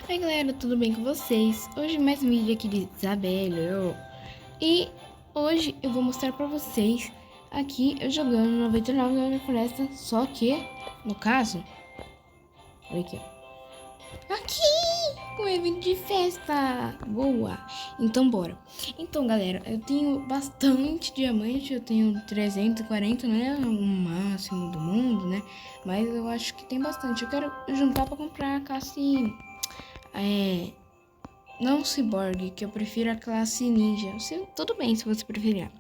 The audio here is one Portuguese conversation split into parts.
Oi galera, tudo bem com vocês? Hoje mais um vídeo aqui de Isabelle. E hoje eu vou mostrar pra vocês aqui eu jogando 99 na floresta. Só que, no caso, olha aqui, ó. Aqui, com evento de festa. Boa! Então bora. Então galera, eu tenho bastante diamante. Eu tenho 340, né? O máximo do mundo, né? Mas eu acho que tem bastante. Eu quero juntar pra comprar a classe... não ciborgue, que eu prefiro a classe ninja. Tudo bem se você preferir,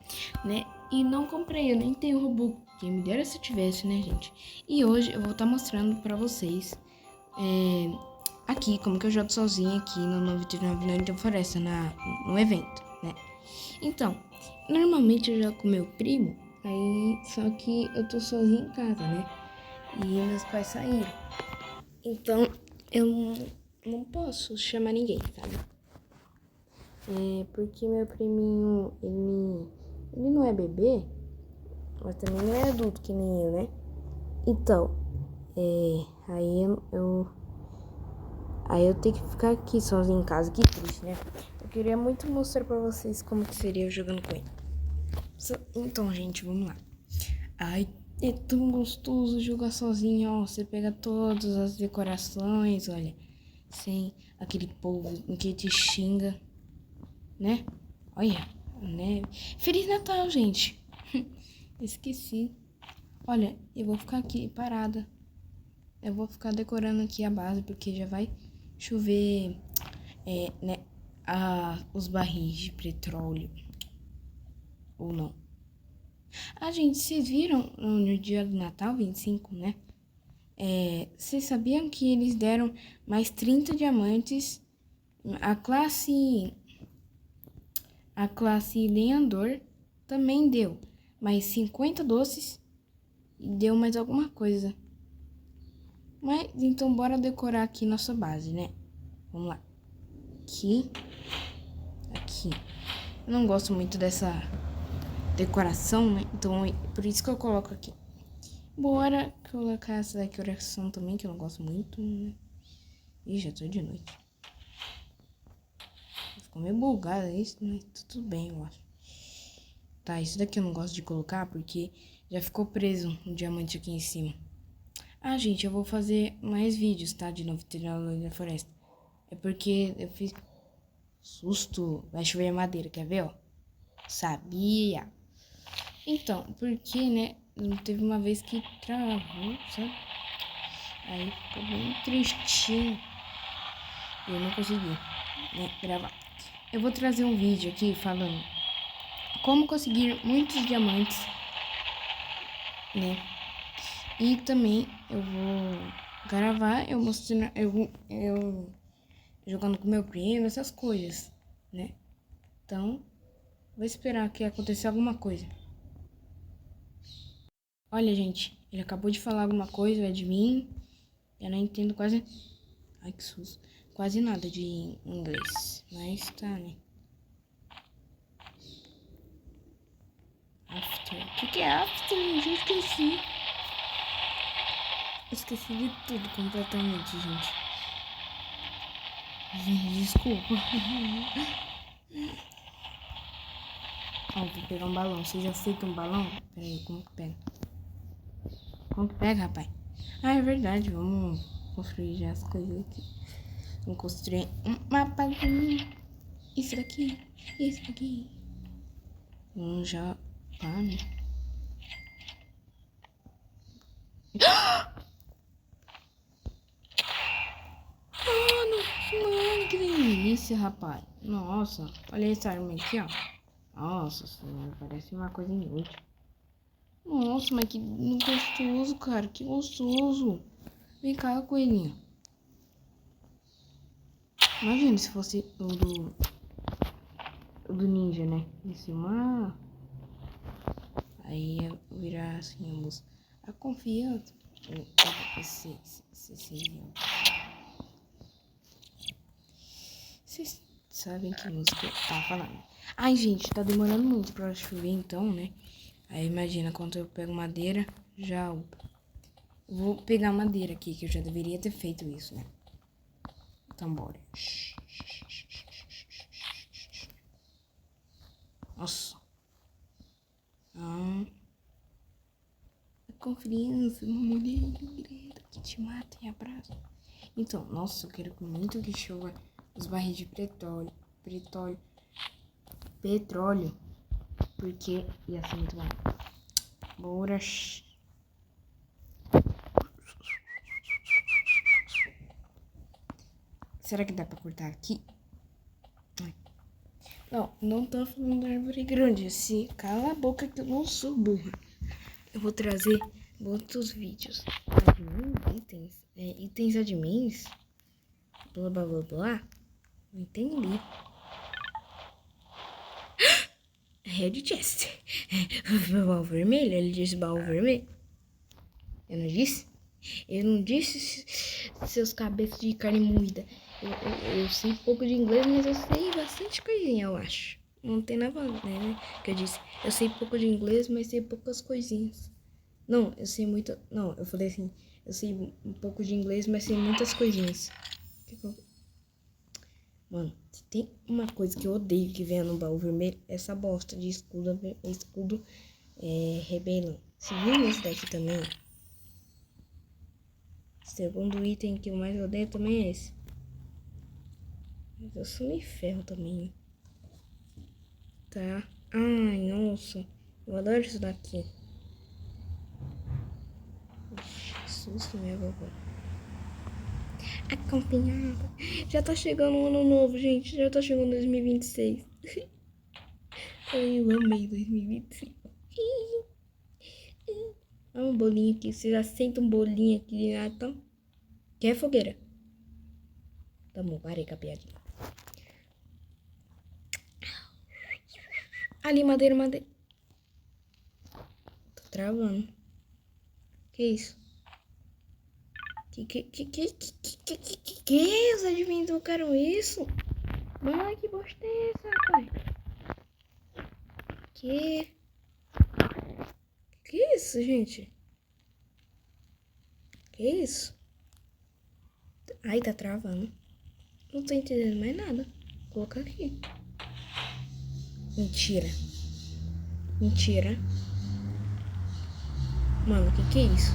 né? E não comprei, eu nem tenho robô. Quem me dera se eu tivesse, né, gente? E hoje eu vou estar mostrando pra vocês aqui como que eu jogo sozinha aqui no 99 da Floresta, no evento, né? Então, normalmente eu jogo com meu primo, aí só que eu tô sozinha em casa, né? E meus pais saíram. Então, eu não posso chamar ninguém, sabe? Porque meu priminho, ele não é bebê, mas também não é adulto que nem eu, né? Então, aí eu tenho que ficar aqui sozinho em casa, que triste, né? Eu queria muito mostrar pra vocês como que seria eu jogando com ele. Então, gente, vamos lá. Ai, é tão gostoso jogar sozinho, ó. Você pega todas as decorações, olha, sem aquele povo que te xinga, né? Olha, né? Feliz Natal, gente. Esqueci. Olha, eu vou ficar aqui parada. Eu vou ficar decorando aqui a base, porque já vai chover, né? Os barris de petróleo. Ou não. Gente, vocês viram no dia do Natal, 25, né? Vocês sabiam que eles deram mais 30 diamantes? A classe lenhador também deu mais 50 doces e deu mais alguma coisa. Mas então bora decorar aqui nossa base, né? Vamos lá. Aqui. Eu não gosto muito dessa decoração, né? Então por isso que eu coloco aqui. Bora colocar essa decoração também, que eu não gosto muito, né? Ih, já tô de noite. Ficou meio bugado isso, mas tudo bem, eu acho. Tá, isso daqui eu não gosto de colocar porque já ficou preso um diamante aqui em cima. Gente, eu vou fazer mais vídeos, tá? De novo, da floresta. É porque eu fiz susto. Vai chover madeira, quer ver, ó? Sabia. Então, porque, né? Teve uma vez que travou, sabe? Aí ficou bem tristinho. Eu não consegui, né, gravar. Eu vou trazer um vídeo aqui falando como conseguir muitos diamantes, né? E também eu vou gravar eu mostrando, eu jogando com meu primo, essas coisas, né? Então, vou esperar que aconteça alguma coisa. Olha, gente, ele acabou de falar alguma coisa, é de mim. Eu não entendo quase... Ai, que susto. Quase nada de inglês. Mas tá, né? After. O que é after? Eu já esqueci. Esqueci de tudo completamente, gente. Desculpa. Vou pegar um balão. Vocês aceitam um balão? Pera aí, como que pega? Como que pega, rapaz? É verdade. Vamos construir já as coisas aqui. Vamos construir um mapa. Isso daqui. Isso daqui. Vamos já... Pá, né? Mano, que delícia, rapaz. Nossa, olha essa arma aqui, ó. Nossa senhora, parece uma coisa inútil. Nossa, mas que gostoso, cara. Que gostoso. Vem cá, coelhinho. Imagina se fosse o do ninja, né? Em cima. Aí ia virar assim a música. A confiança. Vocês sabem que música eu tava falando. Ai, gente, tá demorando muito pra chover então, né? Aí imagina quando eu pego madeira, já vou pegar madeira aqui, que eu já deveria ter feito isso, né? Então bora. Nossa. A confiança, uma mulher grita que te mata e abraça. Então, nossa, eu quero muito que chova os barris de petróleo, porque ia ser muito bom. Bora. Será que dá pra cortar aqui? Ai. Não tô falando da árvore grande. Se cala a boca que eu não sou burra. Eu vou trazer outros vídeos. Itens. Itens admins. Blá blá blá blá. Não entendi. Red chest. Baú vermelho. Ele disse baú vermelho. Eu não disse? Eu não disse seus cabeças de carne moída. Eu sei pouco de inglês, mas eu sei bastante coisinha, eu acho. Não tem nada, né? Que eu disse. Eu sei pouco de inglês, mas sei poucas coisinhas. Não, eu sei muito. Não, eu falei assim. Eu sei um pouco de inglês, mas sei muitas coisinhas. Mano, se tem uma coisa que eu odeio que venha no baú vermelho, essa bosta de escudo rebelão. Se vir nesse daqui também. Segundo item que eu mais odeio também é esse. Mas eu sou meio ferro também. Tá. Ai, nossa. Eu adoro isso daqui. Que susto, minha vovó. Acompanhada. Já tá chegando o ano novo, gente. Já tá chegando 2026. Eu amei 2025. Olha um bolinho aqui. Vocês aceitam um bolinho aqui de Natal? Quer fogueira? Tá bom, parei com a piadinha. Ali, madeira. Tô travando. Que isso? Que os adivinhos tocaram isso? Ai, que bosta é essa, pai? Que isso, gente? Que isso? Ai, tá travando. Não tô entendendo mais nada. Vou colocar aqui. Mentira. Mano, que é isso?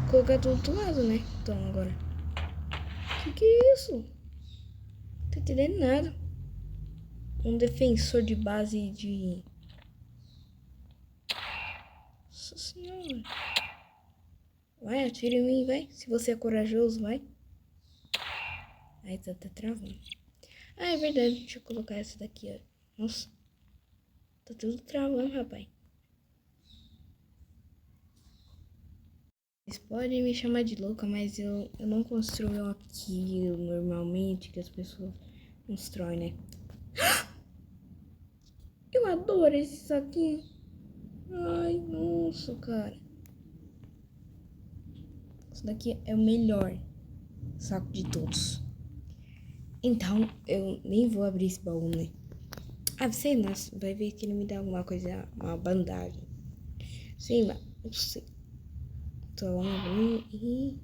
Vou colocar tudo do lado, né? Então, agora. Que é isso? Não tô entendendo nada. Um defensor de base de... Nossa senhora. Vai, atira em mim, vai. Se você é corajoso, vai. Ai, tá travando. Ah, é verdade. Deixa eu colocar essa daqui, ó. Nossa. Tá tudo travando, rapaz. Vocês podem me chamar de louca, mas eu não construo aquilo normalmente que as pessoas constroem, né? Eu adoro esse saquinho. Ai, nossa, cara. Isso daqui é o melhor saco de todos. Então, eu nem vou abrir esse baú, né? Ah, sei lá, vai ver que ele me dá alguma coisa, uma bandagem. Sei lá, não sei. Tô abrindo e...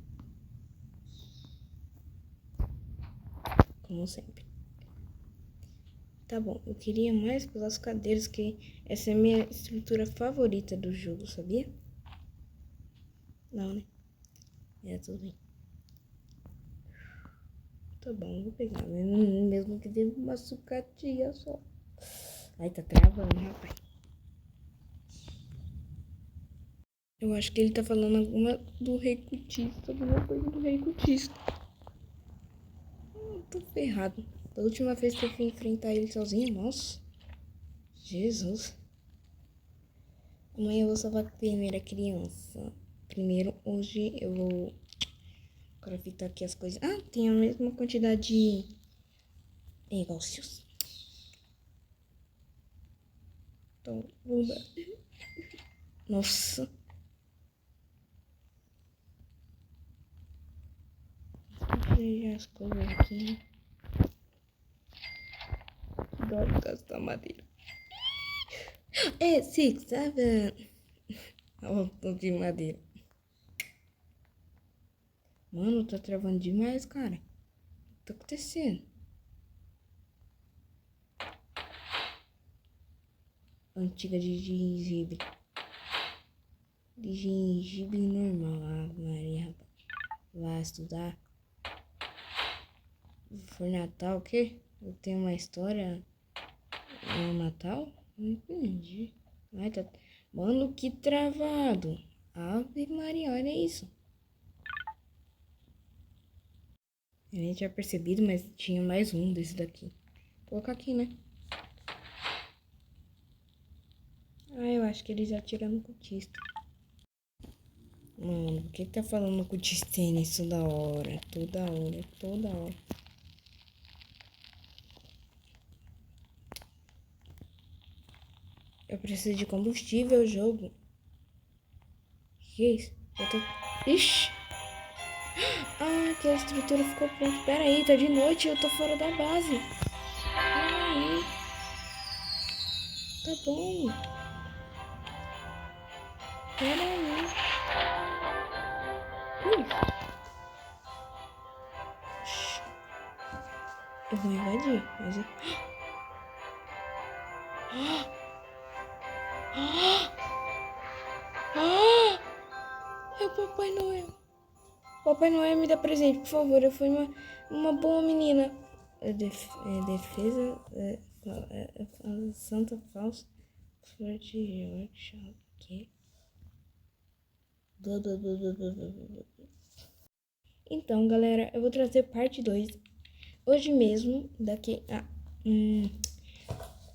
Como sempre. Tá bom, eu queria mais pelas cadeiras, que essa é a minha estrutura favorita do jogo, sabia? Não, né? Tudo bem. Tá bom, vou pegar. Mesmo que dê uma sucatinha só. Ai, tá travando, rapaz. Eu acho que ele tá falando alguma do rei Cutista, alguma coisa do rei Cutista. Tô ferrado. Da última vez que eu fui enfrentar ele sozinho, nossa. Jesus. Amanhã eu vou salvar a primeira criança. Primeiro, hoje eu vou grafitar aqui as coisas. Ah, tem a mesma quantidade de negócios. Então, vamos lá. Nossa. Vou pegar as coisas aqui. Que dó de gastar madeira. 6, 7. Olha o de madeira. Mano, tá travando demais, cara. tá acontecendo? Antiga de gengibre. De gengibre normal. Ah, Maria, rapaz. Vai estudar. For Natal, o quê? Eu tenho uma história no Natal? Não entendi. Ai, tá... Mano, que travado. Ave Maria, olha isso. Eu nem tinha percebido, mas tinha mais um desse daqui. Vou colocar aqui, né? Ah, eu acho que eles já tiraram o cutista. Mano, por que tá falando cutistênia isso da hora? Toda hora, toda hora. Eu preciso de combustível, jogo. Que é isso? Eu tô... Ixi! Ah, que a estrutura ficou pronta. Pera aí, tá de noite e eu tô fora da base. Pera aí. Tá bom. Pera aí. Ui. Eu vou invadir, mas eu... É o Papai Noel. Papai Noel, me dá presente, por favor. Eu fui uma boa menina. Defesa... Santa Falsa. Flor de Yorkshire. Que? Então, galera, eu vou trazer parte 2 hoje mesmo, daqui a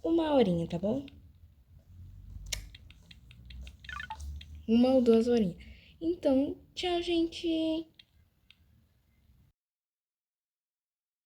uma horinha, tá bom? 1 ou 2 horinhas. Então, tchau, gente.